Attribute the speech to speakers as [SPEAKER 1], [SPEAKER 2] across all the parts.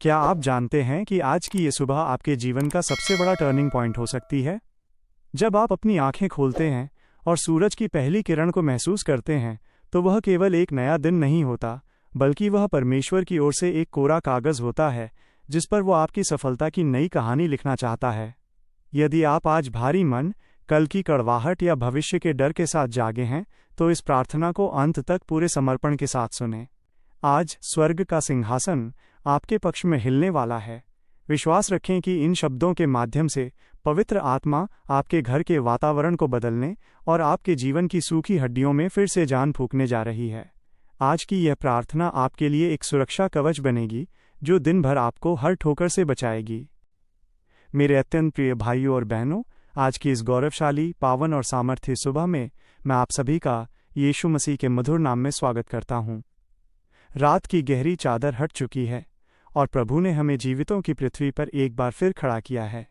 [SPEAKER 1] क्या आप जानते हैं कि आज की ये सुबह आपके जीवन का सबसे बड़ा टर्निंग पॉइंट हो सकती है? जब आप अपनी आंखें खोलते हैं और सूरज की पहली किरण को महसूस करते हैं, तो वह केवल एक नया दिन नहीं होता, बल्कि वह परमेश्वर की ओर से एक कोरा कागज होता है जिस पर वो आपकी सफलता की नई कहानी लिखना चाहता है। यदि आप आज भारी मन, कल की कड़वाहट या भविष्य के डर के साथ जागे हैं, तो इस प्रार्थना को अंत तक पूरे समर्पण के साथ सुनें। आज स्वर्ग का सिंहासन आपके पक्ष में हिलने वाला है। विश्वास रखें कि इन शब्दों के माध्यम से पवित्र आत्मा आपके घर के वातावरण को बदलने और आपके जीवन की सूखी हड्डियों में फिर से जान फूंकने जा रही है। आज की यह प्रार्थना आपके लिए एक सुरक्षा कवच बनेगी जो दिन भर आपको हर ठोकर से बचाएगी। मेरे अत्यंत प्रिय भाइयों और बहनों, आज की इस गौरवशाली, पावन और सामर्थ्य सुबह में मैं आप सभी का यीशु मसीह के मधुर नाम में स्वागत करता हूँ। रात की गहरी चादर हट चुकी है और प्रभु ने हमें जीवितों की पृथ्वी पर एक बार फिर खड़ा किया है।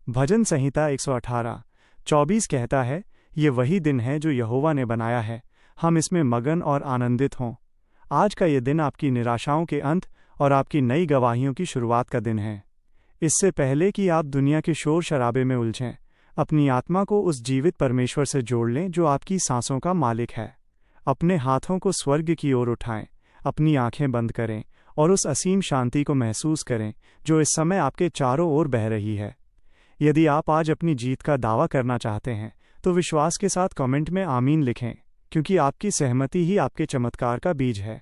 [SPEAKER 1] भजन संहिता 118:24 कहता है, ये वही दिन है जो यहोवा ने बनाया है, हम इसमें मगन और आनंदित हों। आज का ये दिन आपकी निराशाओं के अंत और आपकी नई गवाहियों की शुरुआत का दिन है। इससे पहले कि आप दुनिया के शोर शराबे में उलझें, अपनी आत्मा को उस जीवित परमेश्वर से जोड़ लें जो आपकी सांसों का मालिक है। अपने हाथों को स्वर्ग की ओर उठाएं, अपनी आंखें बंद करें और उस असीम शांति को महसूस करें जो इस समय आपके चारों ओर बह रही है। यदि आप आज अपनी जीत का दावा करना चाहते हैं, तो विश्वास के साथ कमेंट में आमीन लिखें, क्योंकि आपकी सहमति ही आपके चमत्कार का बीज है।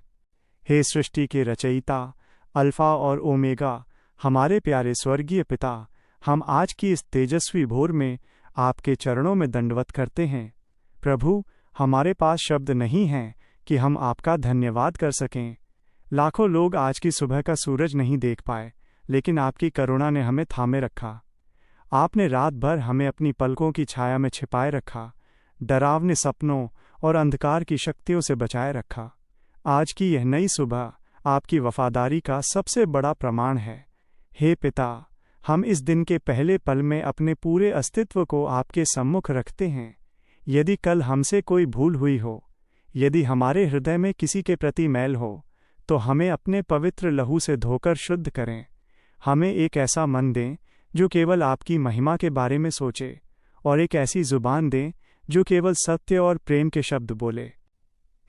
[SPEAKER 1] हे सृष्टि के रचयिता, अल्फा और ओमेगा, हमारे प्यारे स्वर्गीय पिता, हम आज की इस तेजस्वी भोर में आपके चरणों में दंडवत करते हैं। प्रभु, हमारे पास शब्द नहीं हैं कि हम आपका धन्यवाद कर सकें। लाखों लोग आज की सुबह का सूरज नहीं देख पाए, लेकिन आपकी करुणा ने हमें थामे रखा। आपने रात भर हमें अपनी पलकों की छाया में छिपाए रखा, डरावने सपनों और अंधकार की शक्तियों से बचाए रखा। आज की यह नई सुबह आपकी वफादारी का सबसे बड़ा प्रमाण है। हे पिता, हम इस दिन के पहले पल में अपने पूरे अस्तित्व को आपके सम्मुख रखते हैं। यदि कल हमसे कोई भूल हुई हो, यदि हमारे हृदय में किसी के प्रति मैल हो, तो हमें अपने पवित्र लहू से धोकर शुद्ध करें। हमें एक ऐसा मन दें जो केवल आपकी महिमा के बारे में सोचे, और एक ऐसी जुबान दें जो केवल सत्य और प्रेम के शब्द बोले।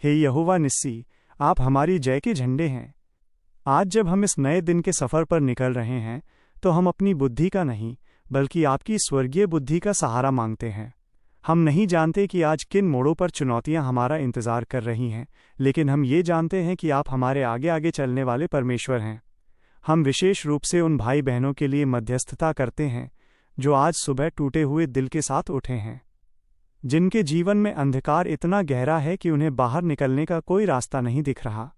[SPEAKER 1] हे यहोवा निस्सी, आप हमारी जय के झंडे हैं। आज जब हम इस नए दिन के सफ़र पर निकल रहे हैं, तो हम अपनी बुद्धि का नहीं, बल्कि आपकी स्वर्गीय बुद्धि का सहारा मांगते हैं। हम नहीं जानते कि आज किन मोड़ों पर चुनौतियां हमारा इंतजार कर रही हैं, लेकिन हम ये जानते हैं कि आप हमारे आगे आगे चलने वाले परमेश्वर हैं। हम विशेष रूप से उन भाई बहनों के लिए मध्यस्थता करते हैं जो आज सुबह टूटे हुए दिल के साथ उठे हैं, जिनके जीवन में अंधकार इतना गहरा है कि उन्हें बाहर निकलने का कोई रास्ता नहीं दिख रहा।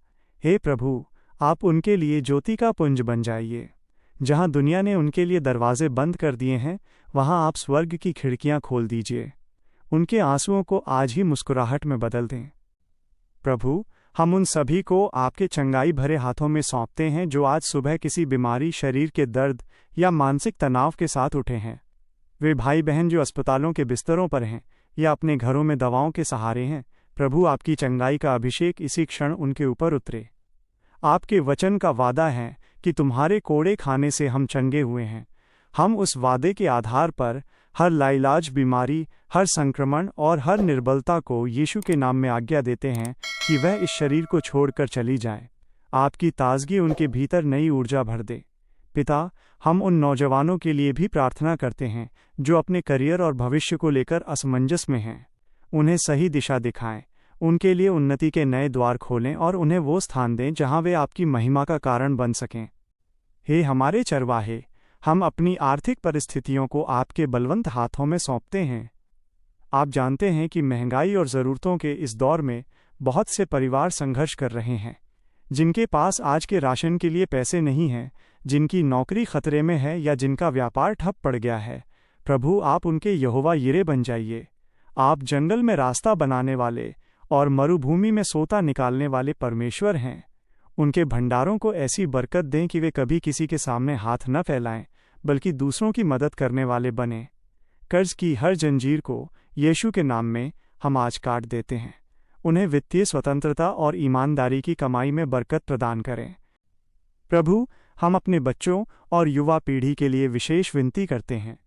[SPEAKER 1] हे प्रभु, आप उनके लिए ज्योति का पुंज बन जाइए। जहां दुनिया ने उनके लिए दरवाजे बंद कर दिए हैं, वहां आप स्वर्ग की खिड़कियां खोल दीजिए। उनके आंसुओं को आज ही मुस्कुराहट में बदल दें। प्रभु, हम उन सभी को आपके चंगाई भरे हाथों में सौंपते हैं जो आज सुबह किसी बीमारी, शरीर के दर्द या मानसिक तनाव के साथ उठे हैं। वे भाई बहन जो अस्पतालों के बिस्तरों पर हैं या अपने घरों में दवाओं के सहारे हैं, प्रभु, आपकी चंगाई का अभिषेक इसी क्षण उनके ऊपर उतरे। आपके वचन का वादा है कि तुम्हारे कोड़े खाने से हम चंगे हुए हैं। हम उस वादे के आधार पर हर लाइलाज बीमारी, हर संक्रमण और हर निर्बलता को यीशु के नाम में आज्ञा देते हैं कि वह इस शरीर को छोड़कर चली जाए। आपकी ताजगी उनके भीतर नई ऊर्जा भर दे। पिता, हम उन नौजवानों के लिए भी प्रार्थना करते हैं जो अपने करियर और भविष्य को लेकर असमंजस में हैं। उन्हें सही दिशा दिखाएं, उनके लिए उन्नति के नए द्वार खोलें और उन्हें वो स्थान दें जहां वे आपकी महिमा का कारण बन सकें। हे हमारे चरवाहे, हम अपनी आर्थिक परिस्थितियों को आपके बलवंत हाथों में सौंपते हैं। आप जानते हैं कि महंगाई और ज़रूरतों के इस दौर में बहुत से परिवार संघर्ष कर रहे हैं, जिनके पास आज के राशन के लिए पैसे नहीं हैं, जिनकी नौकरी खतरे में है या जिनका व्यापार ठप पड़ गया है। प्रभु, आप उनके यहोवा यिरे बन जाइए। आप जंगल में रास्ता बनाने वाले और मरुभूमि में सोता निकालने वाले परमेश्वर हैं। उनके भंडारों को ऐसी बरकत दें कि वे कभी किसी के सामने हाथ न फैलाएं, बल्कि दूसरों की मदद करने वाले बने। कर्ज की हर जंजीर को यीशु के नाम में हम आज काट देते हैं। उन्हें वित्तीय स्वतंत्रता और ईमानदारी की कमाई में बरकत प्रदान करें। प्रभु, हम अपने बच्चों और युवा पीढ़ी के लिए विशेष विनती करते हैं।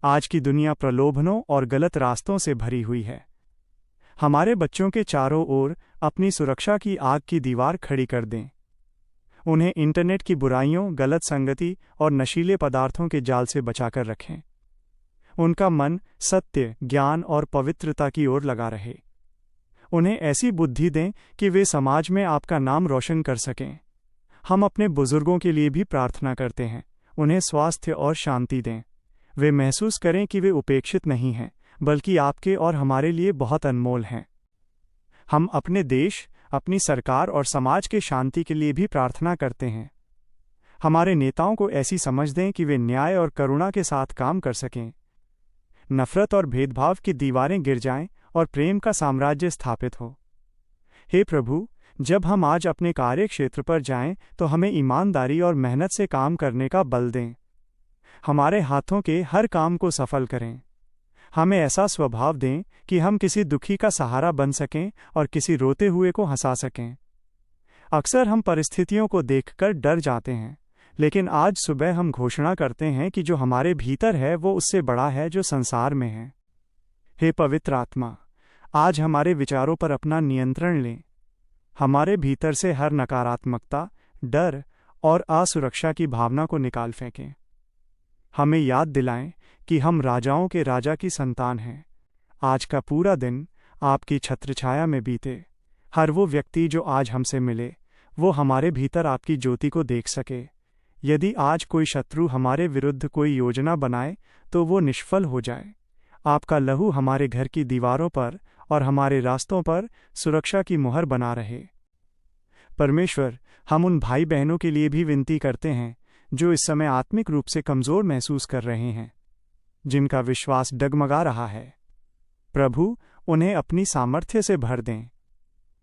[SPEAKER 1] आज की दुनिया प्रलोभनों और गलत रास्तों से भरी हुई है। हमारे बच्चों के चारों ओर अपनी सुरक्षा की आग की दीवार खड़ी कर दें। उन्हें इंटरनेट की बुराइयों, गलत संगति और नशीले पदार्थों के जाल से बचाकर रखें। उनका मन सत्य, ज्ञान और पवित्रता की ओर लगा रहे। उन्हें ऐसी बुद्धि दें कि वे समाज में आपका नाम रोशन कर सकें। हम अपने बुजुर्गों के लिए भी प्रार्थना करते हैं। उन्हें स्वास्थ्य और शांति दें। वे महसूस करें कि वे उपेक्षित नहीं हैं, बल्कि आपके और हमारे लिए बहुत अनमोल हैं। हम अपने देश, अपनी सरकार और समाज के शांति के लिए भी प्रार्थना करते हैं। हमारे नेताओं को ऐसी समझ दें कि वे न्याय और करुणा के साथ काम कर सकें। नफरत और भेदभाव की दीवारें गिर जाएं और प्रेम का साम्राज्य स्थापित हो। हे प्रभु, जब हम आज अपने कार्य क्षेत्र पर जाएं तो हमें ईमानदारी और मेहनत से काम करने का बल दें। हमारे हाथों के हर काम को सफल करें। हमें ऐसा स्वभाव दें कि हम किसी दुखी का सहारा बन सकें और किसी रोते हुए को हंसा सकें। अक्सर हम परिस्थितियों को देखकर डर जाते हैं, लेकिन आज सुबह हम घोषणा करते हैं कि जो हमारे भीतर है वो उससे बड़ा है जो संसार में है। हे पवित्र आत्मा, आज हमारे विचारों पर अपना नियंत्रण लें। हमारे भीतर से हर नकारात्मकता, डर और असुरक्षा की भावना को निकाल फेंकें। हमें याद दिलाएं कि हम राजाओं के राजा की संतान हैं। आज का पूरा दिन आपकी छत्रछाया में बीते। हर वो व्यक्ति जो आज हमसे मिले, वो हमारे भीतर आपकी ज्योति को देख सके। यदि आज कोई शत्रु हमारे विरुद्ध कोई योजना बनाए तो वो निष्फल हो जाए। आपका लहू हमारे घर की दीवारों पर और हमारे रास्तों पर सुरक्षा की मुहर बना रहे। परमेश्वर, हम उन भाई बहनों के लिए भी विनती करते हैं जो इस समय आत्मिक रूप से कमज़ोर महसूस कर रहे हैं, जिनका विश्वास डगमगा रहा है। प्रभु, उन्हें अपनी सामर्थ्य से भर दें।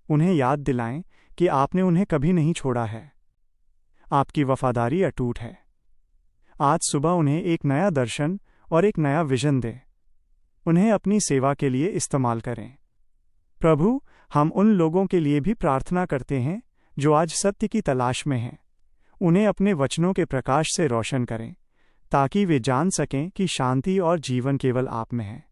[SPEAKER 1] उन्हें याद दिलाएं कि आपने उन्हें कभी नहीं छोड़ा है। आपकी वफादारी अटूट है। आज सुबह उन्हें एक नया दर्शन और एक नया विजन दें। उन्हें अपनी सेवा के लिए इस्तेमाल करें। प्रभु, हम उन लोगों के लिए भी प्रार्थना करते हैं जो आज सत्य की तलाश में हैं। उन्हें अपने वचनों के प्रकाश से रोशन करें, ताकि वे जान सकें कि शांति और जीवन केवल आप में है।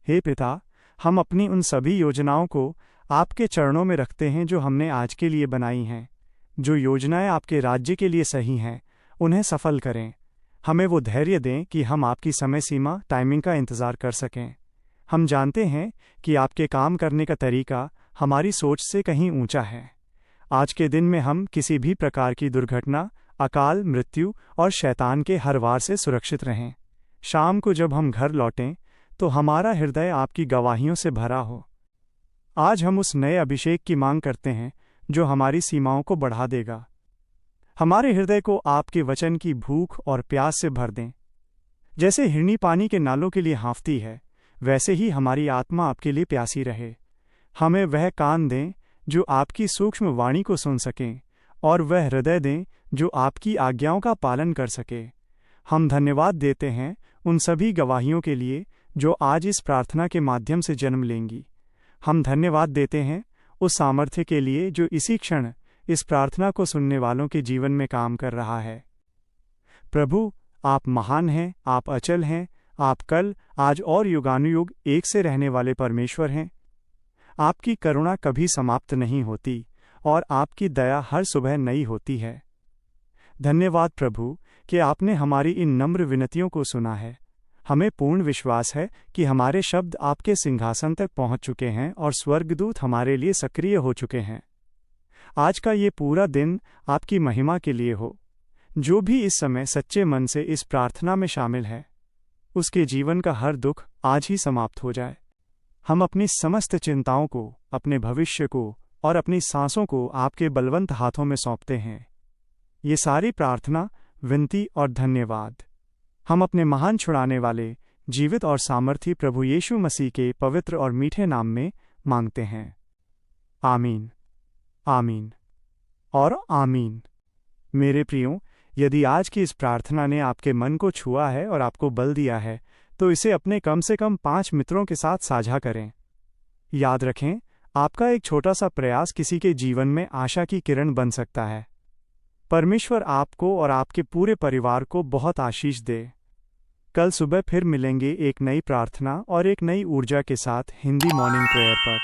[SPEAKER 1] हे पिता, हम अपनी उन सभी योजनाओं को आपके चरणों में रखते हैं जो हमने आज के लिए बनाई हैं। जो योजनाएं आपके राज्य के लिए सही हैं, उन्हें सफल करें। हमें वो धैर्य दें कि हम आपकी समय सीमा, टाइमिंग का इंतज़ार कर सकें। हम जानते हैं कि आपके काम करने का तरीका हमारी सोच से कहीं ऊंचा है। आज के दिन में हम किसी भी प्रकार की दुर्घटना, अकाल मृत्यु और शैतान के हर वार से सुरक्षित रहें। शाम को जब हम घर लौटें तो हमारा हृदय आपकी गवाहियों से भरा हो। आज हम उस नए अभिषेक की मांग करते हैं जो हमारी सीमाओं को बढ़ा देगा। हमारे हृदय को आपके वचन की भूख और प्यास से भर दें। जैसे हिरनी पानी के नालों के लिए हाँफती है, वैसे ही हमारी आत्मा आपके लिए प्यासी रहे। हमें वह कान दें जो आपकी सूक्ष्म वाणी को सुन सकें, और वह हृदय दें जो आपकी आज्ञाओं का पालन कर सके। हम धन्यवाद देते हैं उन सभी गवाहियों के लिए जो आज इस प्रार्थना के माध्यम से जन्म लेंगी। हम धन्यवाद देते हैं उस सामर्थ्य के लिए जो इसी क्षण इस प्रार्थना को सुनने वालों के जीवन में काम कर रहा है। प्रभु, आप महान हैं, आप अचल हैं, आप कल, आज और युगानुयुग एक से रहने वाले परमेश्वर हैं। आपकी करुणा कभी समाप्त नहीं होती और आपकी दया हर सुबह नई होती है। धन्यवाद प्रभु कि आपने हमारी इन नम्र विनतियों को सुना है। हमें पूर्ण विश्वास है कि हमारे शब्द आपके सिंहासन तक पहुंच चुके हैं और स्वर्गदूत हमारे लिए सक्रिय हो चुके हैं। आज का ये पूरा दिन आपकी महिमा के लिए हो। जो भी इस समय सच्चे मन से इस प्रार्थना में शामिल है, उसके जीवन का हर दुख आज ही समाप्त हो जाए। हम अपनी समस्त चिंताओं को, अपने भविष्य को और अपनी सांसों को आपके बलवंत हाथों में सौंपते हैं। ये सारी प्रार्थना, विनती और धन्यवाद हम अपने महान छुड़ाने वाले, जीवित और सामर्थी प्रभु यीशु मसीह के पवित्र और मीठे नाम में मांगते हैं। आमीन, आमीन और आमीन। मेरे प्रियो, यदि आज की इस प्रार्थना ने आपके मन को छुआ है और आपको बल दिया है, तो इसे अपने कम से कम 5 मित्रों के साथ साझा करें। याद रखें, आपका एक छोटा सा प्रयास किसी के जीवन में आशा की किरण बन सकता है। परमेश्वर आपको और आपके पूरे परिवार को बहुत आशीष दे। कल सुबह फिर मिलेंगे एक नई प्रार्थना और एक नई ऊर्जा के साथ हिंदी मॉर्निंग प्रेयर पर।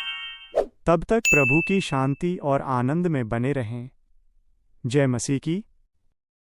[SPEAKER 1] तब तक प्रभु की शांति और आनंद में बने रहें। जय मसीह की।